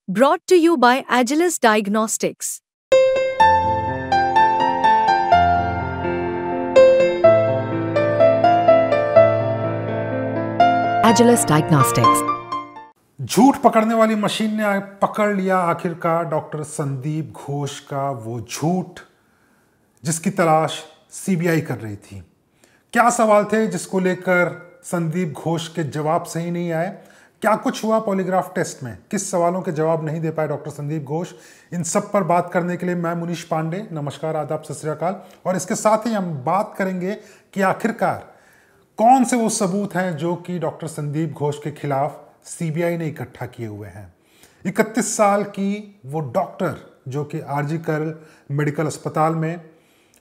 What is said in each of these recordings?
Brought to you by Agilus Diagnostics. Agilus Diagnostics. झूठ पकड़ने वाली मशीन ने पकड़ लिया आखिरकार डॉक्टर संदीप घोष का वो झूठ जिसकी तलाश सीबीआई कर रही थी। क्या सवाल थे जिसको लेकर संदीप घोष के जवाब सही नहीं आए? क्या कुछ हुआ पॉलीग्राफ टेस्ट में? किस सवालों के जवाब नहीं दे पाए डॉक्टर संदीप घोष? इन सब पर बात करने के लिए मैं मुनीश पांडे, नमस्कार, आदाब, सत श्री अकाल। और इसके साथ ही हम बात करेंगे कि आखिरकार कौन से वो सबूत हैं जो कि डॉक्टर संदीप घोष के खिलाफ सीबीआई ने इकट्ठा किए हुए हैं। 31 साल की वो डॉक्टर जो कि आरजी कर मेडिकल अस्पताल में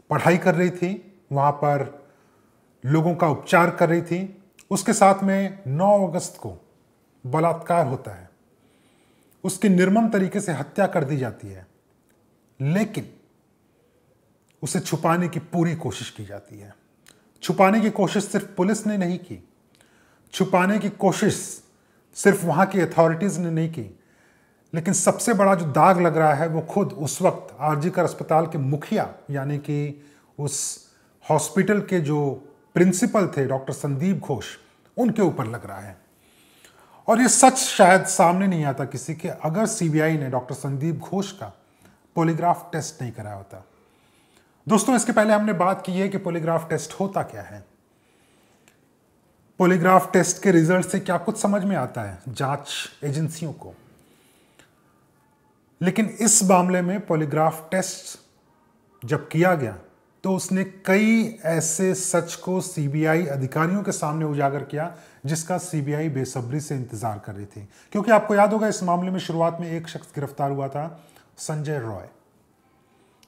पढ़ाई कर रही थी, वहां पर लोगों का उपचार कर रही थी, उसके साथ में 9 अगस्त को बलात्कार होता है, उसकी निर्मम तरीके से हत्या कर दी जाती है, लेकिन उसे छुपाने की पूरी कोशिश की जाती है। छुपाने की कोशिश सिर्फ पुलिस ने नहीं की, छुपाने की कोशिश सिर्फ वहां की अथॉरिटीज ने नहीं की, लेकिन सबसे बड़ा जो दाग लग रहा है वो खुद उस वक्त आरजी कर अस्पताल के मुखिया यानी कि उस हॉस्पिटल के जो प्रिंसिपल थे डॉक्टर संदीप घोष, उनके ऊपर लग रहा है। और ये सच शायद सामने नहीं आता किसी के अगर सीबीआई ने डॉक्टर संदीप घोष का पॉलीग्राफ टेस्ट नहीं कराया होता। दोस्तों, इसके पहले हमने बात की है कि पॉलीग्राफ टेस्ट होता क्या है, पॉलीग्राफ टेस्ट के रिजल्ट से क्या कुछ समझ में आता है जांच एजेंसियों को। लेकिन इस मामले में पॉलीग्राफ टेस्ट जब किया गया तो उसने कई ऐसे सच को सीबीआई अधिकारियों के सामने उजागर किया जिसका सीबीआई बेसब्री से इंतजार कर रही थी। क्योंकि आपको याद होगा इस मामले में शुरुआत में एक शख्स गिरफ्तार हुआ था, संजय रॉय,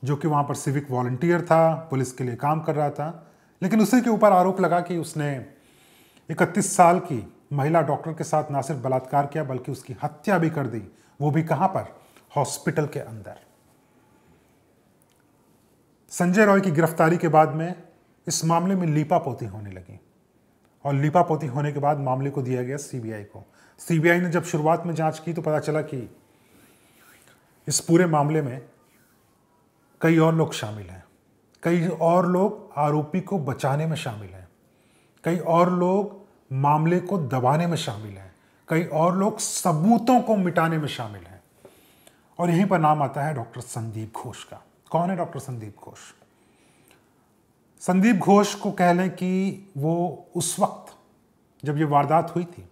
जो कि वहां पर सिविक वॉलंटियर था, पुलिस के लिए काम कर रहा था, लेकिन उसी के ऊपर आरोप लगा कि उसने 31 साल की महिला डॉक्टर के साथ ना सिर्फ बलात्कार किया बल्कि उसकी हत्या भी कर दी, वो भी कहां पर? हॉस्पिटल के अंदर। संजय रॉय की गिरफ्तारी के बाद में इस मामले में लीपापोती होने लगी और लीपापोती होने के बाद मामले को दिया गया सीबीआई को। सीबीआई ने जब शुरुआत में जांच की तो पता चला कि इस पूरे मामले में कई और लोग शामिल हैं, कई और लोग आरोपी को बचाने में शामिल हैं, कई और लोग मामले को दबाने में शामिल हैं, कई और लोग सबूतों को मिटाने में शामिल हैं। और यहीं पर नाम आता है डॉक्टर संदीप घोष का। कौन है डॉक्टर संदीप घोष? संदीप घोष को कह लें कि वो उस वक्त जब ये वारदात हुई थी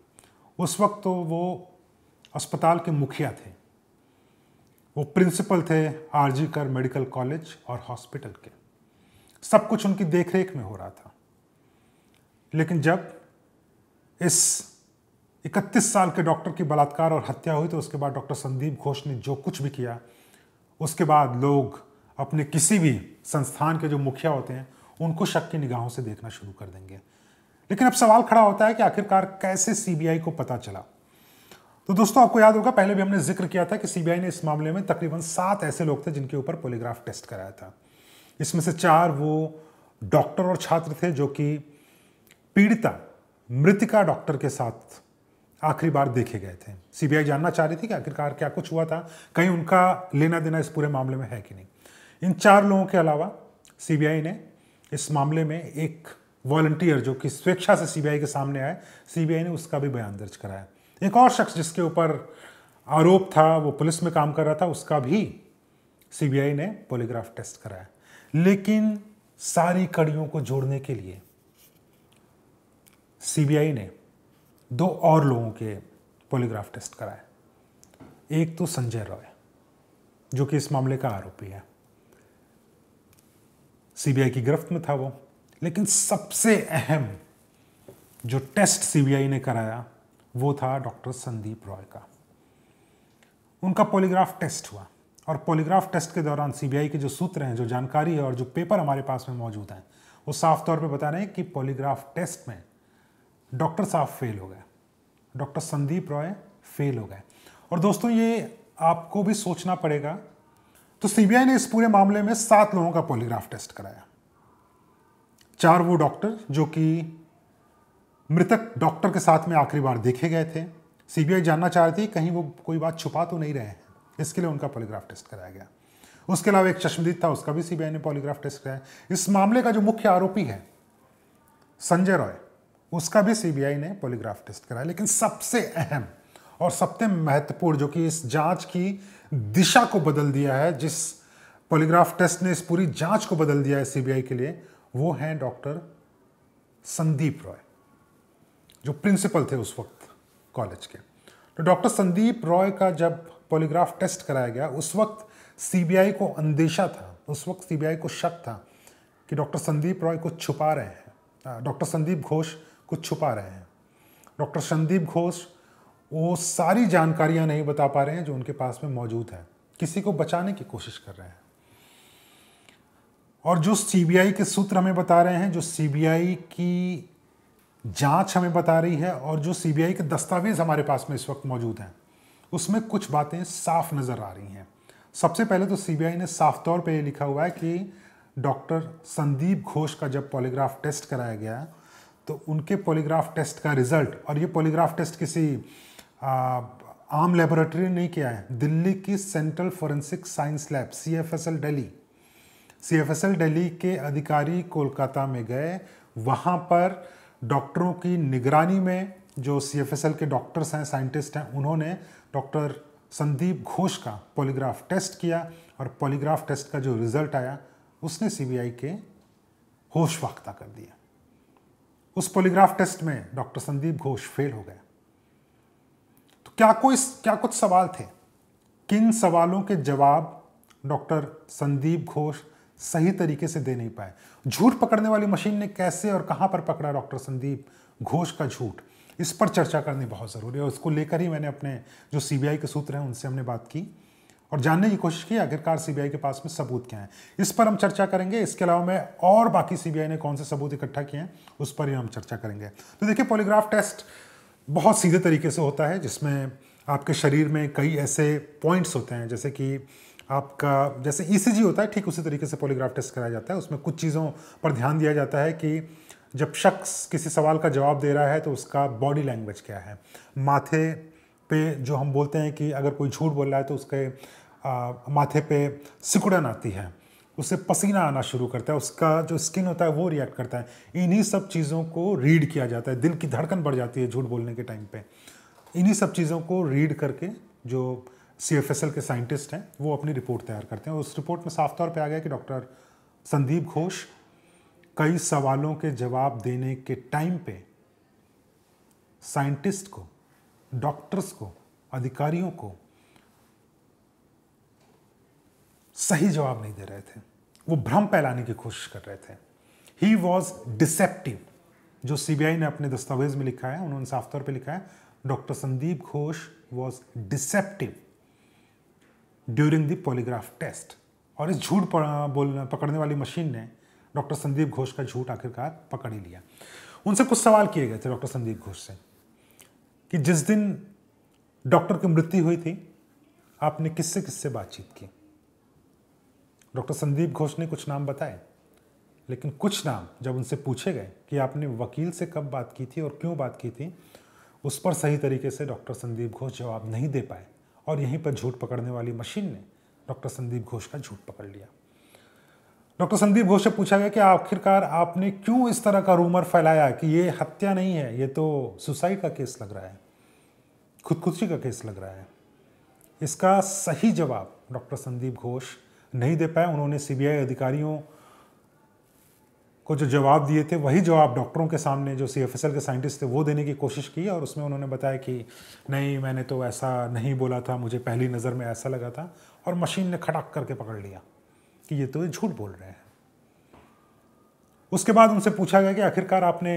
उस वक्त तो वो अस्पताल के मुखिया थे, वो प्रिंसिपल थे आरजी कर मेडिकल कॉलेज और हॉस्पिटल के, सब कुछ उनकी देखरेख में हो रहा था। लेकिन जब इस 31 साल के डॉक्टर की बलात्कार और हत्या हुई तो उसके बाद डॉक्टर संदीप घोष ने जो कुछ भी किया, उसके बाद लोग अपने किसी भी संस्थान के जो मुखिया होते हैं उनको शक की निगाहों से देखना शुरू कर देंगे। लेकिन अब सवाल खड़ा होता है कि आखिरकार कैसे सीबीआई को पता चला? तो दोस्तों, आपको याद होगा पहले भी हमने जिक्र किया था कि सीबीआई ने इस मामले में तकरीबन 7 ऐसे लोग थे जिनके ऊपर पॉलीग्राफ टेस्ट कराया था। इसमें से 4 वो डॉक्टर और छात्र थे जो कि पीड़िता मृतिका डॉक्टर के साथ आखिरी बार देखे गए थे। सीबीआई जानना चाह रही थी कि आखिरकार क्या कुछ हुआ था, कहीं उनका लेना देना इस पूरे मामले में है कि नहीं। इन 4 लोगों के अलावा सीबीआई ने इस मामले में एक वॉलंटियर जो कि स्वेच्छा से सीबीआई के सामने आए, सीबीआई ने उसका भी बयान दर्ज कराया। एक और शख्स जिसके ऊपर आरोप था, वो पुलिस में काम कर रहा था, उसका भी सीबीआई ने पॉलीग्राफ टेस्ट कराया। लेकिन सारी कड़ियों को जोड़ने के लिए सीबीआई ने 2 और लोगों के पॉलीग्राफ टेस्ट कराए। एक तो संजय रॉय जो कि इस मामले का आरोपी है, सीबीआई की गिरफ्त में था वो। लेकिन सबसे अहम जो टेस्ट सीबीआई ने कराया वो था डॉक्टर संदीप रॉय का। उनका पॉलीग्राफ टेस्ट हुआ और पॉलीग्राफ टेस्ट के दौरान सीबीआई के जो सूत्र हैं, जो जानकारी है और जो पेपर हमारे पास में मौजूद हैं, वो साफ तौर पे बता रहे हैं कि पॉलीग्राफ टेस्ट में डॉक्टर साहब फेल हो गए, डॉक्टर संदीप रॉय फेल हो गए। और दोस्तों, ये आपको भी सोचना पड़ेगा। तो सीबीआई ने इस पूरे मामले में 7 लोगों का पॉलीग्राफ टेस्ट कराया। 4 वो डॉक्टर जो कि मृतक डॉक्टर के साथ में आखिरी बार देखे गए थे, सीबीआई जानना चाह रही थी कहीं वो कोई बात छुपा तो नहीं रहे हैं, इसके लिए उनका पॉलीग्राफ टेस्ट कराया गया। उसके अलावा एक चश्मदीद था, उसका भी सीबीआई ने पॉलीग्राफ टेस्ट कराया। इस मामले का जो मुख्य आरोपी है संजय रॉय, उसका भी सीबीआई ने पॉलीग्राफ टेस्ट कराया। लेकिन सबसे अहम और सबसे महत्वपूर्ण, जो कि इस जांच की दिशा को बदल दिया है, जिस पॉलीग्राफ टेस्ट ने इस पूरी जांच को बदल दिया है सीबीआई के लिए, वो हैं डॉक्टर संदीप रॉय, जो प्रिंसिपल थे उस वक्त कॉलेज के। तो डॉक्टर संदीप रॉय का जब पॉलीग्राफ टेस्ट कराया गया, उस वक्त सीबीआई को अंदेशा था, उस वक्त सीबीआई को शक था कि डॉक्टर संदीप रॉय कुछ छुपा रहे हैं, डॉक्टर संदीप घोष कुछ छुपा रहे हैं। डॉक्टर संदीप घोष वो सारी जानकारियां नहीं बता पा रहे हैं जो उनके पास में मौजूद है, किसी को बचाने की कोशिश कर रहे हैं। और जो सीबीआई के सूत्र हमें बता रहे हैं, जो सीबीआई की जांच हमें बता रही है, और जो सीबीआई के दस्तावेज हमारे पास में इस वक्त मौजूद हैं, उसमें कुछ बातें साफ नजर आ रही हैं। सबसे पहले तो सीबीआई ने साफ तौर पे ये लिखा हुआ है कि डॉक्टर संदीप घोष का जब पॉलीग्राफ टेस्ट कराया गया तो उनके पॉलीग्राफ टेस्ट का रिजल्ट, और ये पॉलीग्राफ टेस्ट किसी आम लेबोरेटरी ने नहीं किया है, दिल्ली की central forensic science lab CFSL Delhi के अधिकारी कोलकाता में गए। वहाँ पर डॉक्टरों की निगरानी में जो सीएफएसएल के डॉक्टर्स हैं, साइंटिस्ट हैं, उन्होंने डॉक्टर संदीप घोष का पॉलीग्राफ टेस्ट किया, और पॉलीग्राफ टेस्ट का जो रिजल्ट आया उसने सीबीआई के होश वाख्ता कर दिया। उस पॉलीग्राफ टेस्ट में डॉक्टर संदीप घोष फेल हो गए। तो क्या कुछ सवाल थे, किन सवालों के जवाब डॉक्टर संदीप घोष सही तरीके से दे नहीं पाए। झूठ पकड़ने वाली मशीन ने कैसे और कहां पर पकड़ा डॉक्टर संदीप घोष का झूठ, इस पर चर्चा करनी बहुत ज़रूरी है। और उसको लेकर ही मैंने अपने जो सीबीआई के सूत्र हैं उनसे हमने बात की और जानने की कोशिश की आखिरकार सीबीआई के पास में सबूत क्या है। इस पर हम चर्चा करेंगे। इसके अलावा मैं और बाकी सीबीआई ने कौन से सबूत इकट्ठा किए हैं उस पर ही हम चर्चा करेंगे। तो देखिए, पॉलीग्राफ टेस्ट बहुत सीधे तरीके से होता है, जिसमें आपके शरीर में कई ऐसे पॉइंट्स होते हैं, जैसे कि आपका जैसे ईसीजी होता है, ठीक उसी तरीके से पॉलीग्राफ टेस्ट कराया जाता है। उसमें कुछ चीज़ों पर ध्यान दिया जाता है कि जब शख्स किसी सवाल का जवाब दे रहा है तो उसका बॉडी लैंग्वेज क्या है। माथे पे जो हम बोलते हैं कि अगर कोई झूठ बोल रहा है तो उसके माथे पे सिकुड़न आती है, उससे पसीना आना शुरू करता है, उसका जो स्किन होता है वो रिएक्ट करता है। इन्हीं सब चीज़ों को रीड किया जाता है। दिल की धड़कन बढ़ जाती है झूठ बोलने के टाइम पे। इन्हीं सब चीज़ों को रीड करके जो सीएफएसएल के साइंटिस्ट हैं वो अपनी रिपोर्ट तैयार करते हैं। उस रिपोर्ट में साफ तौर पे आ गया कि डॉक्टर संदीप घोष कई सवालों के जवाब देने के टाइम पे साइंटिस्ट को, डॉक्टर्स को, अधिकारियों को सही जवाब नहीं दे रहे थे। वो भ्रम फैलाने की कोशिश कर रहे थे। He was deceptive. जो सीबीआई ने अपने दस्तावेज में लिखा है, उन्होंने साफ तौर पे लिखा है, doctor Sandeep Ghosh was deceptive during the polygraph test. और इस झूठ पकड़ने वाली मशीन ने डॉक्टर संदीप घोष का झूठ आखिरकार पकड़ ही लिया। उनसे कुछ सवाल किए गए थे डॉक्टर संदीप घोष से कि जिस दिन डॉक्टर की मृत्यु हुई थी आपने किससे किससे बातचीत की। डॉक्टर संदीप घोष ने कुछ नाम बताए, लेकिन कुछ नाम जब उनसे पूछे गए कि आपने वकील से कब बात की थी और क्यों बात की थी, उस पर सही तरीके से डॉक्टर संदीप घोष जवाब नहीं दे पाए। और यहीं पर झूठ पकड़ने वाली मशीन ने डॉक्टर संदीप घोष का झूठ पकड़ लिया। डॉक्टर संदीप घोष से पूछा गया कि आखिरकार आपने क्यों इस तरह का रूमर फैलाया कि ये हत्या नहीं है, ये तो सुसाइड का केस लग रहा है, खुदकुशी का केस लग रहा है। इसका सही जवाब डॉक्टर संदीप घोष नहीं दे पाए। उन्होंने सीबीआई अधिकारियों को जो जवाब दिए थे वही जवाब डॉक्टरों के सामने, जो सीएफएसएल के साइंटिस्ट थे, वो देने की कोशिश की। और उसमें उन्होंने बताया कि नहीं, मैंने तो ऐसा नहीं बोला था, मुझे पहली नज़र में ऐसा लगा था। और मशीन ने खटक करके पकड़ लिया कि ये तो झूठ बोल रहे हैं। उसके बाद उनसे पूछा गया कि आखिरकार आपने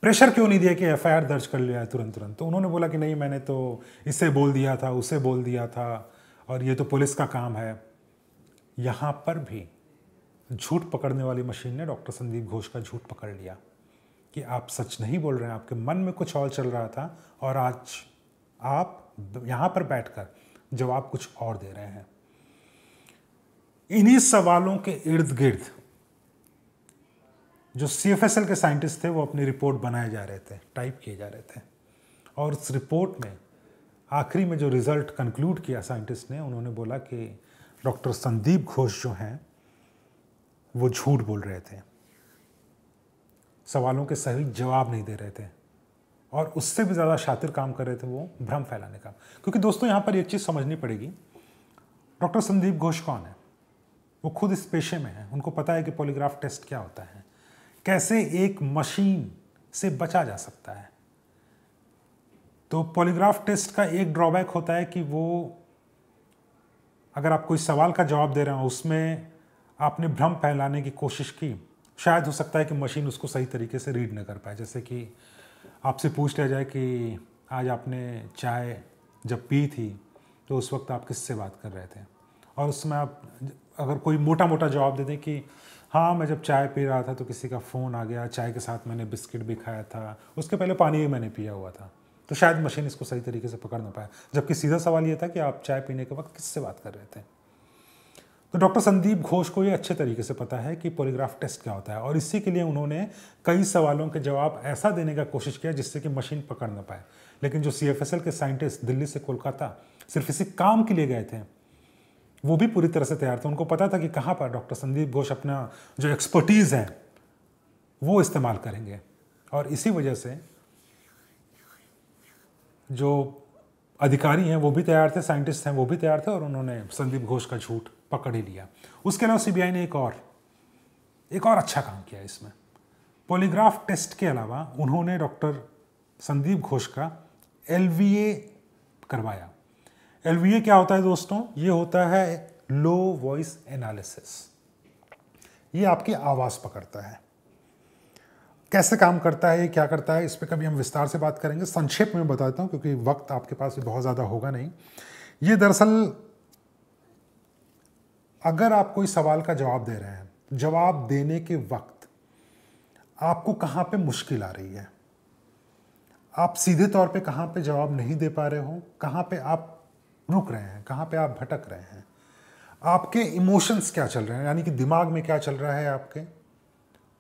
प्रेशर क्यों नहीं दिया कि एफआईआर दर्ज कर लिया है तुरंत। तो उन्होंने बोला कि नहीं, मैंने तो इसे बोल दिया था, उसे बोल दिया था, और ये तो पुलिस का काम है। यहाँ पर भी झूठ पकड़ने वाली मशीन ने डॉक्टर संदीप घोष का झूठ पकड़ लिया कि आप सच नहीं बोल रहे हैं, आपके मन में कुछ और चल रहा था और आज आप यहाँ पर बैठकर जवाब कुछ और दे रहे हैं। इन्हीं सवालों के इर्द गिर्द जो सीएफएसएल के साइंटिस्ट थे वो अपनी रिपोर्ट बनाए जा रहे थे, टाइप किए जा रहे थे। और उस रिपोर्ट में आखिरी में जो रिज़ल्ट कंक्लूड किया साइंटिस्ट ने, उन्होंने बोला कि डॉक्टर संदीप घोष जो हैं वो झूठ बोल रहे थे, सवालों के सही जवाब नहीं दे रहे थे, और उससे भी ज़्यादा शातिर काम कर रहे थे वो भ्रम फैलाने का। क्योंकि दोस्तों यहाँ पर एक चीज़ समझनी पड़ेगी, डॉक्टर संदीप घोष कौन है? वो खुद इस पेशे में है, उनको पता है कि पॉलीग्राफ टेस्ट क्या होता है, कैसे एक मशीन से बचा जा सकता है। तो पॉलीग्राफ टेस्ट का एक ड्रॉबैक होता है कि वो, अगर आप कोई सवाल का जवाब दे रहे हो उसमें आपने भ्रम फैलाने की कोशिश की, शायद हो सकता है कि मशीन उसको सही तरीके से रीड न कर पाए। जैसे कि आपसे पूछ लिया जाए कि आज आपने चाय जब पी थी तो उस वक्त आप किससे बात कर रहे थे, और उसमें आप अगर कोई मोटा मोटा जवाब दे दें कि हाँ मैं जब चाय पी रहा था तो किसी का फ़ोन आ गया, चाय के साथ मैंने बिस्किट भी खाया था, उसके पहले पानी ही मैंने पिया हुआ था, तो शायद मशीन इसको सही तरीके से पकड़ ना पाए। जबकि सीधा सवाल ये था कि आप चाय पीने के वक्त किससे बात कर रहे थे। तो डॉक्टर संदीप घोष को ये अच्छे तरीके से पता है कि पॉलीग्राफ टेस्ट क्या होता है, और इसी के लिए उन्होंने कई सवालों के जवाब ऐसा देने का कोशिश किया जिससे कि मशीन पकड़ ना पाए। लेकिन जो CFSL के साइंटिस्ट दिल्ली से कोलकाता सिर्फ इसी काम के लिए गए थे, वो भी पूरी तरह से तैयार थे। उनको पता था कि कहाँ पर डॉक्टर संदीप घोष अपना जो एक्सपर्टीज़ है वो इस्तेमाल करेंगे, और इसी वजह से जो अधिकारी हैं वो भी तैयार थे, साइंटिस्ट हैं वो भी तैयार थे, और उन्होंने संदीप घोष का झूठ पकड़ ही लिया। उसके अलावा CBI ने एक और अच्छा काम किया इसमें। पॉलीग्राफ टेस्ट के अलावा उन्होंने डॉक्टर संदीप घोष का LVA करवाया। LVA क्या होता है दोस्तों? ये होता है लो वॉइस एनालिसिस। ये आपकी आवाज़ पकड़ता है। कैसे काम करता है, क्या करता है, इस पर कभी हम विस्तार से बात करेंगे। संक्षेप में बताता हूँ क्योंकि वक्त आपके पास भी बहुत ज़्यादा होगा नहीं। ये दरअसल अगर आप कोई सवाल का जवाब दे रहे हैं, जवाब देने के वक्त आपको कहाँ पे मुश्किल आ रही है, आप सीधे तौर पे कहाँ पे जवाब नहीं दे पा रहे हो, कहाँ पे आप रुक रहे हैं, कहाँ पे आप भटक रहे हैं, आपके इमोशंस क्या चल रहे हैं, यानी कि दिमाग में क्या चल रहा है आपके,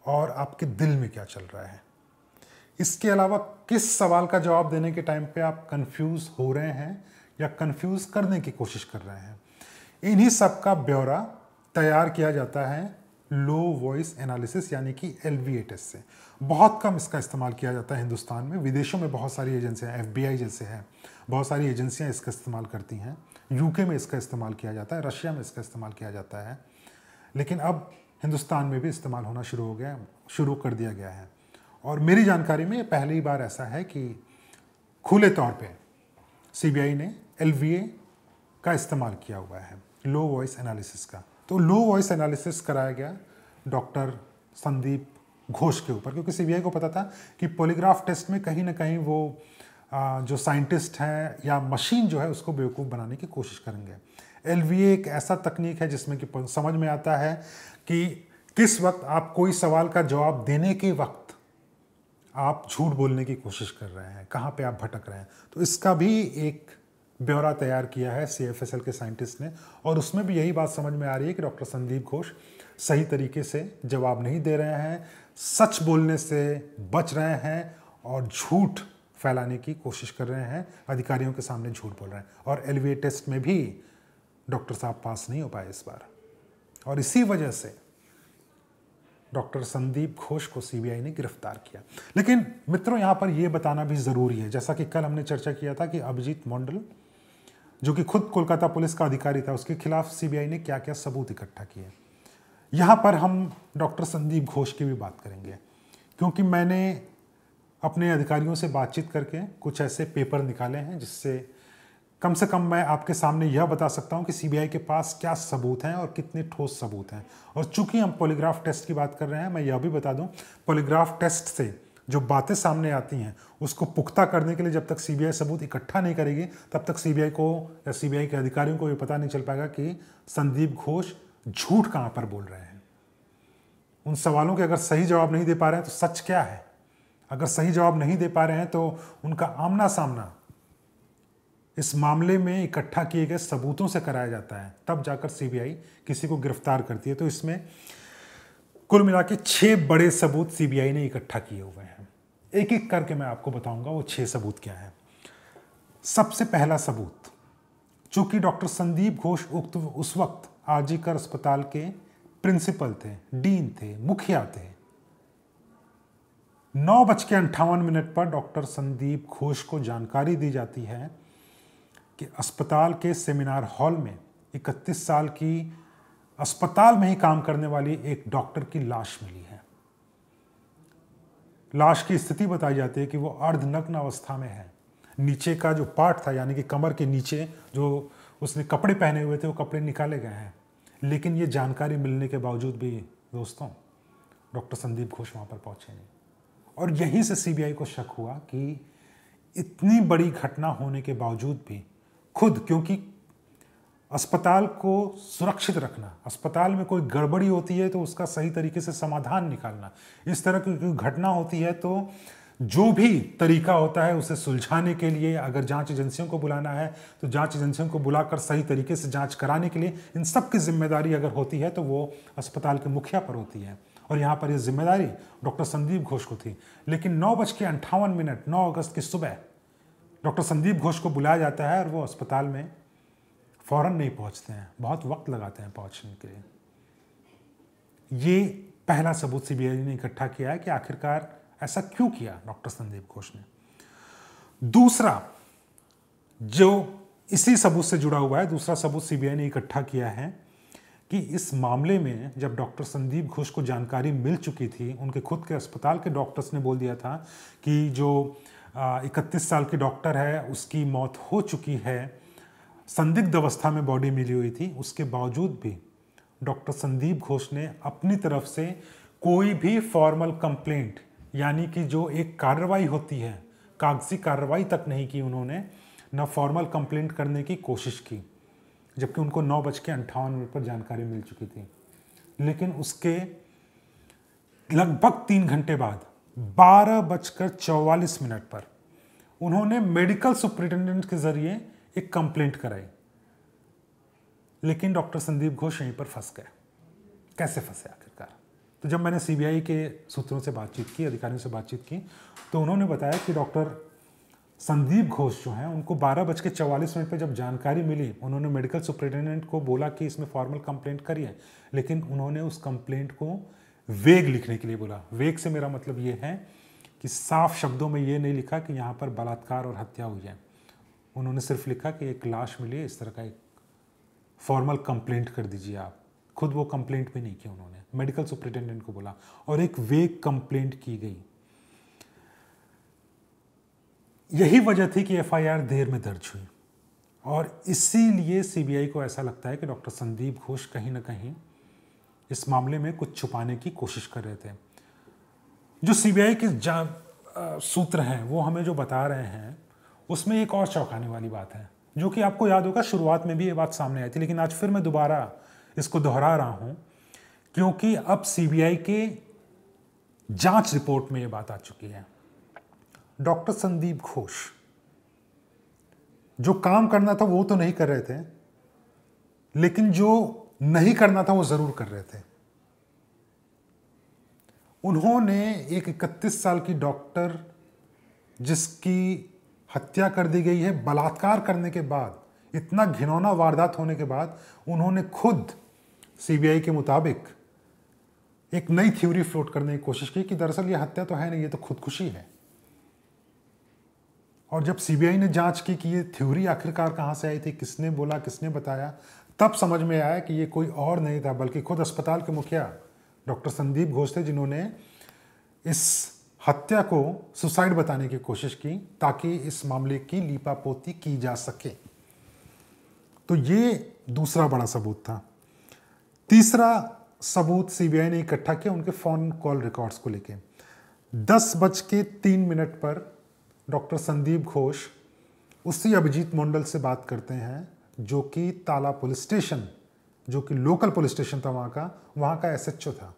और आपके दिल में क्या चल रहा है। इसके अलावा किस सवाल का जवाब देने के टाइम पे आप कंफ्यूज हो रहे हैं या कंफ्यूज करने की कोशिश कर रहे हैं, इन्हीं सब का ब्यौरा तैयार किया जाता है लो वॉइस एनालिसिस यानी कि LVA टेस्ट से। बहुत कम इसका इस्तेमाल किया जाता है हिंदुस्तान में। विदेशों में बहुत सारी एजेंसियां, FBI जैसे है, बहुत सारी एजेंसियां इसका इस्तेमाल करती हैं। UK में इसका इस्तेमाल किया जाता है, रशिया में इसका इस्तेमाल किया जाता है, लेकिन अब हिंदुस्तान में भी इस्तेमाल होना शुरू कर दिया गया है। और मेरी जानकारी में पहली बार ऐसा है कि खुले तौर पे CBI ने LVA का इस्तेमाल किया हुआ है, लो वॉइस एनालिसिस का। तो लो वॉइस एनालिसिस कराया गया डॉक्टर संदीप घोष के ऊपर, क्योंकि CBI को पता था कि पॉलीग्राफ टेस्ट में कहीं ना कहीं वो जो साइंटिस्ट हैं या मशीन जो है उसको बेवकूफ़ बनाने की कोशिश करेंगे। LVA एक ऐसा तकनीक है जिसमें कि समझ में आता है कि किस वक्त आप कोई सवाल का जवाब देने के वक्त आप झूठ बोलने की कोशिश कर रहे हैं, कहाँ पे आप भटक रहे हैं। तो इसका भी एक ब्यौरा तैयार किया है CFSL के साइंटिस्ट ने, और उसमें भी यही बात समझ में आ रही है कि डॉक्टर संदीप घोष सही तरीके से जवाब नहीं दे रहे हैं, सच बोलने से बच रहे हैं और झूठ फैलाने की कोशिश कर रहे हैं, अधिकारियों के सामने झूठ बोल रहे हैं। और LVA टेस्ट में भी डॉक्टर साहब पास नहीं हो पाए इस बार, और इसी वजह से डॉक्टर संदीप घोष को CBI ने गिरफ्तार किया। लेकिन मित्रों, यहाँ पर यह बताना भी ज़रूरी है, जैसा कि कल हमने चर्चा किया था कि अभिजीत मंडल जो कि खुद कोलकाता पुलिस का अधिकारी था, उसके खिलाफ CBI ने क्या क्या सबूत इकट्ठा किए। यहाँ पर हम डॉक्टर संदीप घोष की भी बात करेंगे, क्योंकि मैंने अपने अधिकारियों से बातचीत करके कुछ ऐसे पेपर निकाले हैं जिससे कम से कम मैं आपके सामने यह बता सकता हूं कि CBI के पास क्या सबूत हैं और कितने ठोस सबूत हैं। और चूंकि हम पॉलीग्राफ टेस्ट की बात कर रहे हैं, मैं यह भी बता दूं, पॉलीग्राफ टेस्ट से जो बातें सामने आती हैं उसको पुख्ता करने के लिए जब तक CBI सबूत इकट्ठा नहीं करेगी, तब तक CBI को या CBI के अधिकारियों को ये पता नहीं चल पाएगा कि संदीप घोष झूठ कहाँ पर बोल रहे हैं। उन सवालों के अगर सही जवाब नहीं दे पा रहे हैं तो सच क्या है, अगर सही जवाब नहीं दे पा रहे हैं तो उनका आमना सामना इस मामले में इकट्ठा किए गए सबूतों से कराया जाता है, तब जाकर CBI किसी को गिरफ्तार करती है। तो इसमें कुल मिला के 6 बड़े सबूत CBI ने इकट्ठा किए हुए हैं। एक एक करके मैं आपको बताऊंगा वो 6 सबूत क्या है। सबसे पहला सबूत, चूंकि डॉक्टर संदीप घोष उस वक्त आरजीकर अस्पताल के प्रिंसिपल थे, डीन थे, मुखिया थे, 9:58 पर डॉक्टर संदीप घोष को जानकारी दी जाती है कि अस्पताल के सेमिनार हॉल में 31 साल की अस्पताल में ही काम करने वाली एक डॉक्टर की लाश मिली है। लाश की स्थिति बताई जाती है कि वो अर्धनग्न अवस्था में है। नीचे का जो पार्ट था, यानी कि कमर के नीचे जो उसने कपड़े पहने हुए थे, वो कपड़े निकाले गए हैं। लेकिन ये जानकारी मिलने के बावजूद भी दोस्तों, डॉक्टर संदीप घोष वहां पर पहुंचे नहीं। और यहीं से सीबीआई को शक हुआ कि इतनी बड़ी घटना होने के बावजूद भी खुद, क्योंकि अस्पताल को सुरक्षित रखना, अस्पताल में कोई गड़बड़ी होती है तो उसका सही तरीके से समाधान निकालना, इस तरह की कोई घटना होती है तो जो भी तरीका होता है उसे सुलझाने के लिए, अगर जांच एजेंसियों को बुलाना है तो जांच एजेंसियों को बुलाकर सही तरीके से जांच कराने के लिए, इन सब की जिम्मेदारी अगर होती है तो वो अस्पताल के मुखिया पर होती है। और यहाँ पर यह जिम्मेदारी डॉक्टर संदीप घोष को थी। लेकिन 9:58 9 अगस्त की सुबह डॉक्टर संदीप घोष को बुलाया जाता है और वो अस्पताल में फौरन नहीं पहुंचते हैं, बहुत वक्त लगाते हैं पहुंचने के लिए। ये पहला सबूत सीबीआई ने इकट्ठा किया है कि आखिरकार ऐसा क्यों किया डॉक्टर संदीप घोष ने। दूसरा जो इसी सबूत से जुड़ा हुआ है, दूसरा सबूत सीबीआई ने इकट्ठा किया है कि इस मामले में जब डॉक्टर संदीप घोष को जानकारी मिल चुकी थी, उनके खुद के अस्पताल के डॉक्टर्स ने बोल दिया था कि जो 31 साल की डॉक्टर है उसकी मौत हो चुकी है, संदिग्ध अवस्था में बॉडी मिली हुई थी, उसके बावजूद भी डॉक्टर संदीप घोष ने अपनी तरफ से कोई भी फॉर्मल कंप्लेंट, यानी कि जो एक कार्रवाई होती है, कागजी कार्रवाई तक नहीं की उन्होंने, न फॉर्मल कंप्लेंट करने की कोशिश की, जबकि उनको 9:58 पर जानकारी मिल चुकी थी। लेकिन उसके लगभग 3 घंटे बाद 12:44 पर उन्होंने मेडिकल सुपरिटेंडेंट के जरिए एक कंप्लेंट कराई। लेकिन डॉक्टर संदीप घोष यहीं पर फंस गए। कैसे फंसे आखिरकार? तो जब मैंने सीबीआई के सूत्रों से बातचीत की, अधिकारियों से बातचीत की, तो उन्होंने बताया कि डॉक्टर संदीप घोष जो हैं उनको 12:44 पर जब जानकारी मिली, उन्होंने मेडिकल सुपरिटेंडेंट को बोला कि इसमें फॉर्मल कंप्लेंट करिए, लेकिन उन्होंने उस कंप्लेंट को वेग लिखने के लिए बोला। वेग से मेरा मतलब ये है कि साफ शब्दों में ये नहीं लिखा कि यहाँ पर बलात्कार और हत्या हुई है। उन्होंने सिर्फ लिखा कि एक लाश मिली है, इस तरह का एक फॉर्मल कंप्लेंट कर दीजिए आप। खुद वो कंप्लेंट भी नहीं की उन्होंने, मेडिकल सुपरिटेंडेंट को बोला और एक वेग कंप्लेंट की गई। यही वजह थी कि एफआईआर देर में दर्ज हुई और इसीलिए सीबीआई को ऐसा लगता है कि डॉक्टर संदीप घोष कहीं ना कहीं इस मामले में कुछ छुपाने की कोशिश कर रहे थे। जो सीबीआई के सूत्र हैं वो हमें जो बता रहे हैं उसमें एक और चौंकाने वाली बात है, जो कि आपको याद होगा शुरुआत में भी ये बात सामने आई थी, लेकिन आज फिर मैं दोबारा इसको दोहरा रहा हूं क्योंकि अब सीबीआई के जांच रिपोर्ट में ये बात आ चुकी है। डॉक्टर संदीप घोष जो काम करना था वो तो नहीं कर रहे थे, लेकिन जो नहीं करना था वो जरूर कर रहे थे। उन्होंने एक 31 साल की डॉक्टर जिसकी हत्या कर दी गई है बलात्कार करने के बाद, इतना घिनौना वारदात होने के बाद, उन्होंने खुद सीबीआई के मुताबिक एक नई थ्योरी फ्लोट करने की कोशिश की कि दरअसल ये हत्या तो है नहीं, ये तो खुदकुशी है। और जब सीबीआई ने जांच की कि ये थ्योरी आखिरकार कहां से आई थी, किसने बोला, किसने बताया, तब समझ में आया कि ये कोई और नहीं था बल्कि खुद अस्पताल के मुखिया डॉक्टर संदीप घोष थे, जिन्होंने इस हत्या को सुसाइड बताने की कोशिश की ताकि इस मामले की लीपापोती की जा सके। तो ये दूसरा बड़ा सबूत था। तीसरा सबूत सीबीआई ने इकट्ठा किया उनके फोन कॉल रिकॉर्ड्स को लेके। 10:03 पर डॉक्टर संदीप घोष उसी अभिजीत मंडल से बात करते हैं जो कि ताला पुलिस स्टेशन, जो कि लोकल पुलिस स्टेशन था वहाँ का एसएचओ था।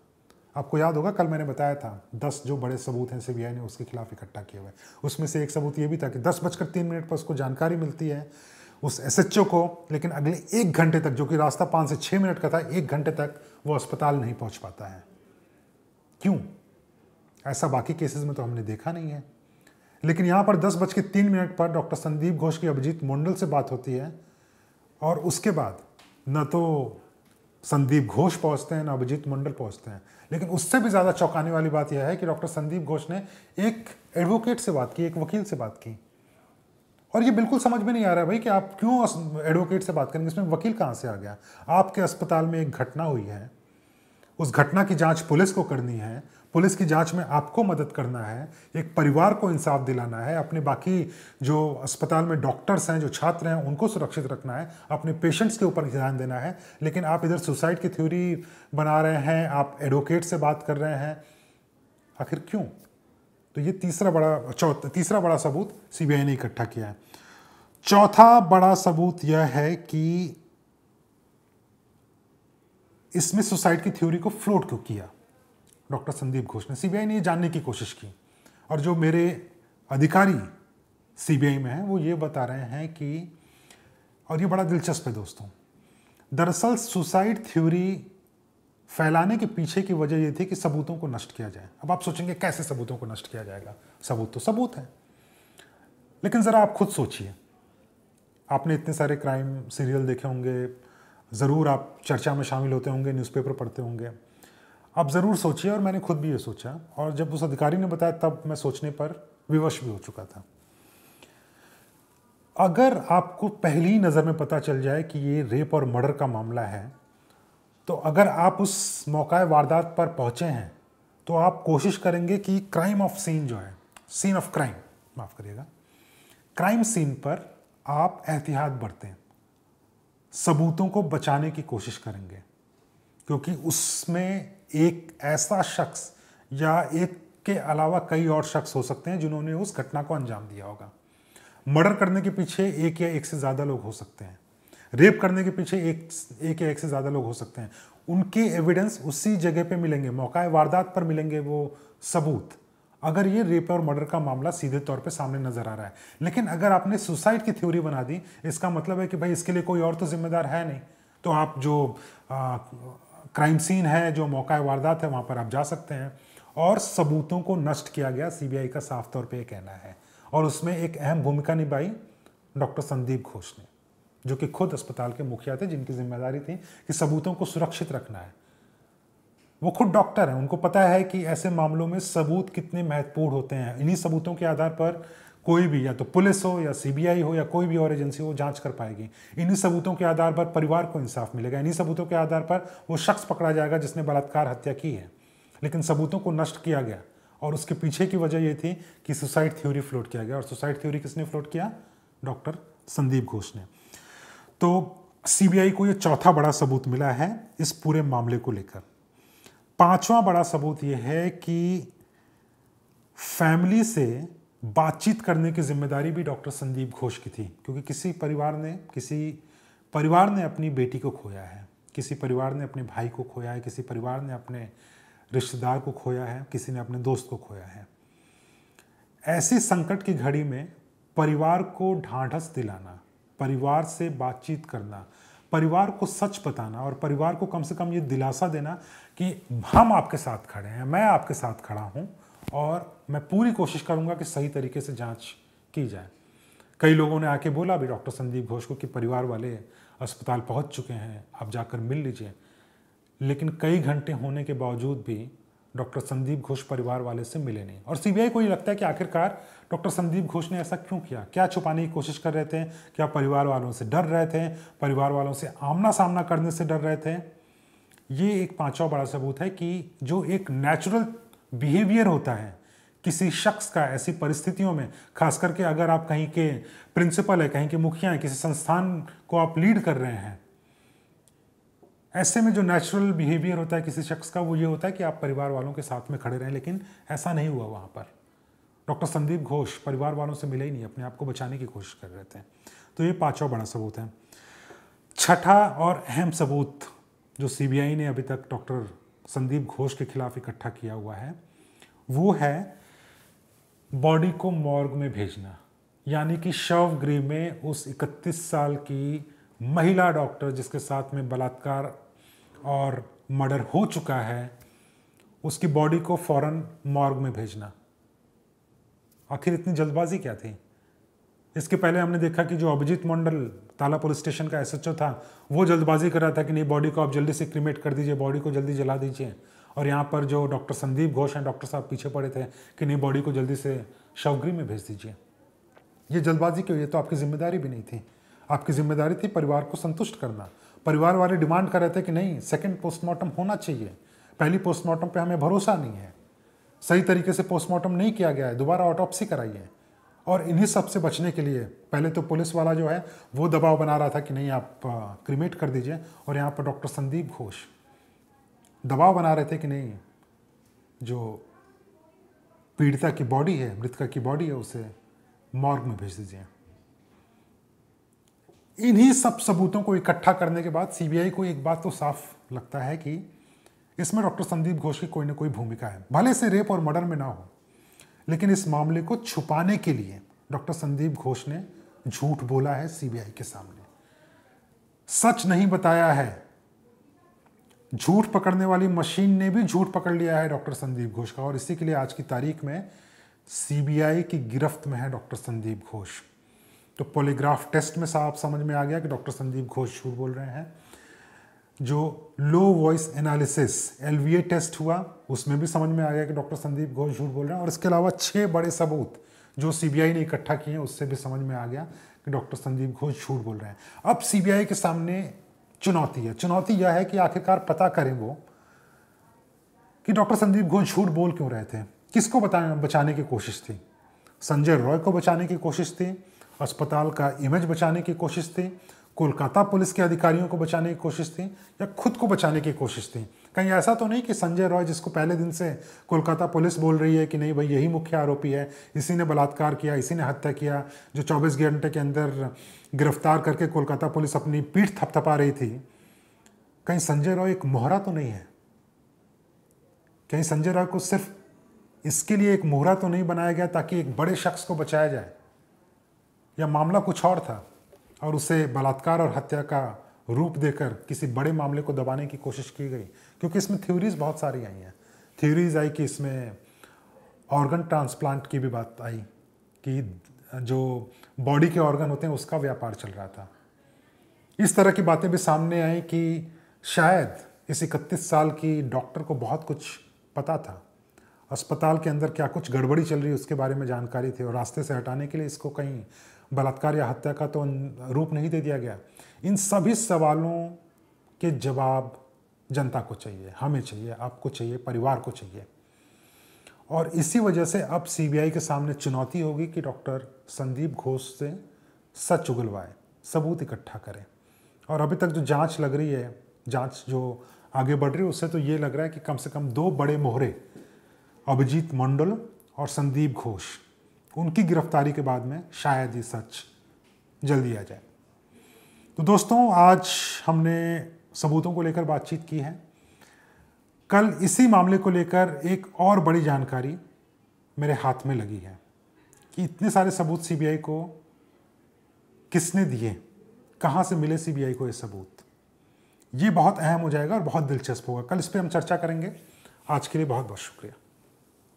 आपको याद होगा कल मैंने बताया था 10 जो बड़े सबूत हैं सीबीआई ने उसके खिलाफ इकट्ठा किए हुए, उसमें से एक सबूत ये भी था कि 10:03 पर उसको जानकारी मिलती है उस एसएचओ को, लेकिन अगले 1 घंटे तक, जो कि रास्ता 5 से 6 मिनट का था, 1 घंटे तक वो अस्पताल नहीं पहुंच पाता है। क्यों? ऐसा बाकी केसेस में तो हमने देखा नहीं है। लेकिन यहाँ पर 10:03 पर डॉक्टर संदीप घोष की अभिजीत मंडल से बात होती है और उसके बाद न तो संदीप घोष पहुंचते हैं न अभिजीत मंडल पहुंचते हैं। लेकिन उससे भी ज़्यादा चौंकाने वाली बात यह है कि डॉक्टर संदीप घोष ने एक एडवोकेट से बात की, एक वकील से बात की। और ये बिल्कुल समझ में नहीं आ रहा है भाई कि आप क्यों एडवोकेट से बात करेंगे, इसमें वकील कहाँ से आ गया। आपके अस्पताल में एक घटना हुई है, उस घटना की जांच पुलिस को करनी है, पुलिस की जांच में आपको मदद करना है, एक परिवार को इंसाफ दिलाना है, अपने बाकी जो अस्पताल में डॉक्टर्स हैं, जो छात्र हैं, उनको सुरक्षित रखना है, अपने पेशेंट्स के ऊपर ध्यान देना है। लेकिन आप इधर सुसाइड की थ्योरी बना रहे हैं, आप एडवोकेट से बात कर रहे हैं, आखिर क्यों? तो ये तीसरा बड़ा सबूत सीबीआई ने इकट्ठा किया है। चौथा बड़ा सबूत यह है कि इसमें सुसाइड की थ्योरी को फ्लोट क्यों किया डॉक्टर संदीप घोष ने। सीबीआई ने ये जानने की कोशिश की और जो मेरे अधिकारी सीबीआई में हैं वो ये बता रहे हैं कि, और ये बड़ा दिलचस्प है दोस्तों, दरअसल सुसाइड थ्योरी फैलाने के पीछे की वजह ये थी कि सबूतों को नष्ट किया जाए। अब आप सोचेंगे कैसे सबूतों को नष्ट किया जाएगा, सबूत तो सबूत है। लेकिन ज़रा आप खुद सोचिए, आपने इतने सारे क्राइम सीरियल देखे होंगे, ज़रूर आप चर्चा में शामिल होते होंगे, न्यूज़पेपर पढ़ते होंगे। आप ज़रूर सोचिए, और मैंने खुद भी ये सोचा, और जब उस अधिकारी ने बताया तब मैं सोचने पर विवश भी हो चुका था। अगर आपको पहली नज़र में पता चल जाए कि ये रेप और मर्डर का मामला है, तो अगर आप उस मौका वारदात पर पहुंचे हैं तो आप कोशिश करेंगे कि क्राइम ऑफ सीन जो है, सीन ऑफ क्राइम, माफ़ करिएगा, क्राइम सीन पर आप एहतियात बरतें, सबूतों को बचाने की कोशिश करेंगे, क्योंकि उसमें एक ऐसा शख्स या एक के अलावा कई और शख्स हो सकते हैं जिन्होंने उस घटना को अंजाम दिया होगा। मर्डर करने के पीछे एक या एक से ज़्यादा लोग हो सकते हैं, रेप करने के पीछे एक या एक से ज़्यादा लोग हो सकते हैं। उनके एविडेंस उसी जगह पे मिलेंगे, मौका वारदात पर मिलेंगे वो सबूत, अगर ये रेप और मर्डर का मामला सीधे तौर पे सामने नजर आ रहा है। लेकिन अगर आपने सुसाइड की थ्योरी बना दी, इसका मतलब है कि भाई इसके लिए कोई और तो जिम्मेदार है नहीं, तो आप जो क्राइम सीन है, जो मौका वारदात है, वहाँ पर आप जा सकते हैं। और सबूतों को नष्ट किया गया, सीबीआई का साफ तौर पे ये कहना है। और उसमें एक अहम भूमिका निभाई डॉक्टर संदीप घोष ने, जो कि खुद अस्पताल के मुखिया थे, जिनकी जिम्मेदारी थी कि सबूतों को सुरक्षित रखना है। वो खुद डॉक्टर हैं, उनको पता है कि ऐसे मामलों में सबूत कितने महत्वपूर्ण होते हैं। इन्हीं सबूतों के आधार पर कोई भी, या तो पुलिस हो या सीबीआई हो या कोई भी और एजेंसी हो, जांच कर पाएगी। इन्हीं सबूतों के आधार पर परिवार को इंसाफ मिलेगा, इन्हीं सबूतों के आधार पर वो शख्स पकड़ा जाएगा जिसने बलात्कार हत्या की है। लेकिन सबूतों को नष्ट किया गया, और उसके पीछे की वजह ये थी कि सुसाइड थ्योरी फ्लोट किया गया। और सुसाइड थ्योरी किसने फ्लोट किया? डॉक्टर संदीप घोष ने। तो सीबीआई को ये चौथा बड़ा सबूत मिला है इस पूरे मामले को लेकर। पांचवा बड़ा सबूत यह है कि फैमिली से बातचीत करने की जिम्मेदारी भी डॉक्टर संदीप घोष की थी, क्योंकि किसी परिवार ने अपनी बेटी को खोया है, किसी परिवार ने अपने भाई को खोया है, किसी परिवार ने अपने रिश्तेदार को खोया है, किसी ने अपने दोस्त को खोया है। ऐसी संकट की घड़ी में परिवार को ढांढस दिलाना, परिवार से बातचीत करना, परिवार को सच बताना, और परिवार को कम से कम ये दिलासा देना कि हम आपके साथ खड़े हैं, मैं आपके साथ खड़ा हूं, और मैं पूरी कोशिश करूंगा कि सही तरीके से जांच की जाए। कई लोगों ने आके बोला भी डॉक्टर संदीप घोष को कि परिवार वाले अस्पताल पहुंच चुके हैं, आप जाकर मिल लीजिए। लेकिन कई घंटे होने के बावजूद भी डॉक्टर संदीप घोष परिवार वाले से मिले नहीं। और सीबीआई को ये लगता है कि आखिरकार डॉक्टर संदीप घोष ने ऐसा क्यों किया? क्या छुपाने की कोशिश कर रहे थे? क्या परिवार वालों से डर रहे थे? परिवार वालों से आमना सामना करने से डर रहे थे? ये एक पांचवा बड़ा सबूत है कि जो एक नेचुरल बिहेवियर होता है किसी शख्स का ऐसी परिस्थितियों में, खास करके अगर आप कहीं के प्रिंसिपल है, कहीं के मुखिया हैं, किसी संस्थान को आप लीड कर रहे हैं, ऐसे में जो नेचुरल बिहेवियर होता है किसी शख्स का, वो ये होता है कि आप परिवार वालों के साथ में खड़े रहें। लेकिन ऐसा नहीं हुआ वहाँ पर। डॉक्टर संदीप घोष परिवार वालों से मिले ही नहीं, अपने आप को बचाने की कोशिश कर रहे थे। तो ये पांचवा बड़ा सबूत है। छठा और अहम सबूत जो सीबीआई ने अभी तक डॉक्टर संदीप घोष के खिलाफ इकट्ठा किया हुआ है, वो है बॉडी को मॉर्ग में भेजना, यानी कि शव गृह में उस 31 साल की महिला डॉक्टर जिसके साथ में बलात्कार और मर्डर हो चुका है, उसकी बॉडी को फौरन मॉर्ग में भेजना। आखिर इतनी जल्दबाजी क्या थी? इसके पहले हमने देखा कि जो अभिजीत मंडल ताला पुलिस स्टेशन का एसएचओ था, वो जल्दबाजी कर रहा था कि नहीं, बॉडी को आप जल्दी से क्रीमेट कर दीजिए, बॉडी को जल्दी जला दीजिए। और यहाँ पर जो डॉक्टर संदीप घोष हैं, डॉक्टर साहब पीछे पड़े थे कि नहीं, बॉडी को जल्दी से शवगृह में भेज दीजिए। ये जल्दबाजी क्यों? ये तो आपकी जिम्मेदारी भी नहीं थी। आपकी जिम्मेदारी थी परिवार को संतुष्ट करना। परिवार वाले डिमांड कर रहे थे कि नहीं, सेकंड पोस्टमार्टम होना चाहिए, पहली पोस्टमार्टम पे हमें भरोसा नहीं है, सही तरीके से पोस्टमार्टम नहीं किया गया है, दोबारा ऑटोप्सी कराइए। और इन्हीं सब से बचने के लिए पहले तो पुलिस वाला जो है वो दबाव बना रहा था कि नहीं, आप क्रीमेट कर दीजिए, और यहाँ पर डॉक्टर संदीप घोष दबाव बना रहे थे कि नहीं, जो पीड़िता की बॉडी है, मृतका की बॉडी है, उसे मॉर्ग में भेज दीजिए। इन्हीं सब सबूतों को इकट्ठा करने के बाद सीबीआई को एक बात तो साफ लगता है कि इसमें डॉक्टर संदीप घोष की कोई ना कोई भूमिका है। भले से रेप और मर्डर में ना हो, लेकिन इस मामले को छुपाने के लिए डॉक्टर संदीप घोष ने झूठ बोला है सीबीआई के सामने, सच नहीं बताया है। झूठ पकड़ने वाली मशीन ने भी झूठ पकड़ लिया है डॉक्टर संदीप घोष का, और इसी के लिए आज की तारीख में सीबीआई की गिरफ्त में है डॉक्टर संदीप घोष। तो पॉलीग्राफ टेस्ट में साफ समझ में आ गया कि डॉक्टर संदीप घोष झूठ बोल रहे हैं। जो low voice analysis LVA test हुआ, उसमें भी समझ में आ गया कि डॉक्टर संदीप घोष झूठ बोल रहे हैं। और इसके अलावा 6 बड़े सबूत जो सीबीआई ने इकट्ठा किए हैं, उससे भी समझ में आ गया कि डॉक्टर संदीप घोष झूठ बोल रहे हैं। अब सीबीआई के सामने चुनौती है। चुनौती यह है कि आखिरकार पता करें वो कि डॉक्टर संदीप घोष झूठ बोल क्यों रहे थे, किसको बचाने की कोशिश थी। संजय रॉय को बचाने की कोशिश थी, अस्पताल का इमेज बचाने की कोशिश थी, कोलकाता पुलिस के अधिकारियों को बचाने की कोशिश थी, या खुद को बचाने की कोशिश थी। कहीं ऐसा तो नहीं कि संजय रॉय, जिसको पहले दिन से कोलकाता पुलिस बोल रही है कि नहीं भाई यही मुख्य आरोपी है, इसी ने बलात्कार किया, इसी ने हत्या किया, जो 24 घंटे के अंदर गिरफ्तार करके कोलकाता पुलिस अपनी पीठ थपथपा रही थी, कहीं संजय रॉय एक मोहरा तो नहीं है? कहीं संजय रॉय को सिर्फ इसके लिए एक मोहरा तो नहीं बनाया गया ताकि एक बड़े शख्स को बचाया जाए? या मामला कुछ और था और उसे बलात्कार और हत्या का रूप देकर किसी बड़े मामले को दबाने की कोशिश की गई? क्योंकि इसमें थ्योरीज बहुत सारी आई हैं। थ्योरीज आई कि इसमें ऑर्गन ट्रांसप्लांट की भी बात आई, कि जो बॉडी के ऑर्गन होते हैं उसका व्यापार चल रहा था। इस तरह की बातें भी सामने आई कि शायद इस 31 साल की डॉक्टर को बहुत कुछ पता था, अस्पताल के अंदर क्या कुछ गड़बड़ी चल रही है उसके बारे में जानकारी थी, और रास्ते से हटाने के लिए इसको कहीं बलात्कार या हत्या का तो रूप नहीं दे दिया गया। इन सभी सवालों के जवाब जनता को चाहिए, हमें चाहिए, आपको चाहिए, परिवार को चाहिए। और इसी वजह से अब सीबीआई के सामने चुनौती होगी कि डॉक्टर संदीप घोष से सच उगलवाए, सबूत इकट्ठा करें। और अभी तक जो जांच लग रही है, जांच जो आगे बढ़ रही है, उससे तो ये लग रहा है कि कम से कम 2 बड़े मोहरे, अभिजीत मंडल और संदीप घोष, उनकी गिरफ्तारी के बाद में शायद ये सच जल्दी आ जाए। तो दोस्तों, आज हमने सबूतों को लेकर बातचीत की है। कल इसी मामले को लेकर एक और बड़ी जानकारी मेरे हाथ में लगी है कि इतने सारे सबूत सीबीआई को किसने दिए, कहाँ से मिले सीबीआई को ये सबूत। ये बहुत अहम हो जाएगा और बहुत दिलचस्प होगा। कल इस पर हम चर्चा करेंगे। आज के लिए बहुत बहुत शुक्रिया।